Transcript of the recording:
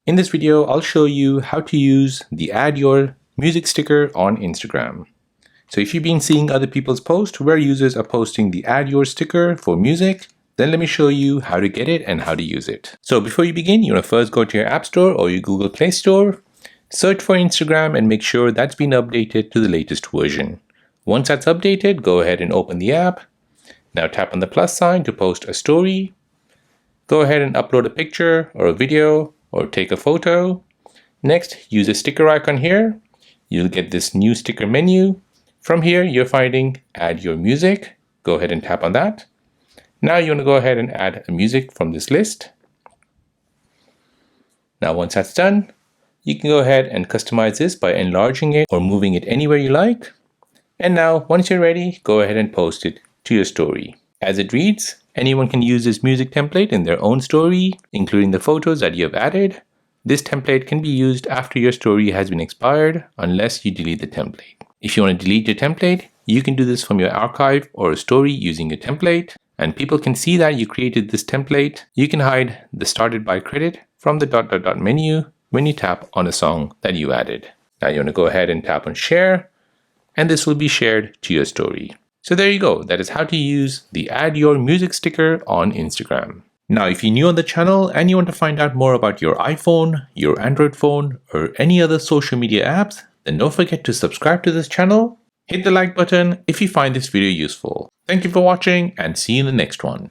In this video, I'll show you how to use the Add Your Music sticker on Instagram. So if you've been seeing other people's posts where users are posting the Add Your sticker for music, then let me show you how to get it and how to use it. So before you begin, you want to first go to your App Store or your Google Play Store, search for Instagram and make sure that's been updated to the latest version. Once that's updated, go ahead and open the app. Now tap on the plus sign to post a story. Go ahead and upload a picture or a video or take a photo. Next, use a sticker icon here. You'll get this new sticker menu. From here, you're finding Add Your Music. Go ahead and tap on that. Now you want to go ahead and add a music from this list. Now once that's done, you can go ahead and customize this by enlarging it or moving it anywhere you like. And now once you're ready, go ahead and post it to your story. As it reads, anyone can use this music template in their own story, including the photos that you have added. This template can be used after your story has been expired, unless you delete the template. If you want to delete your template, you can do this from your archive or a story using a template, and people can see that you created this template. You can hide the started by credit from the ... menu when you tap on a song that you added. Now you want to go ahead and tap on share, and this will be shared to your story. So there you go. That is how to use the Add Your Music sticker on Instagram. Now, if you're new on the channel and you want to find out more about your iPhone, your Android phone, or any other social media apps, then don't forget to subscribe to this channel. Hit the like button if you find this video useful. Thank you for watching and see you in the next one.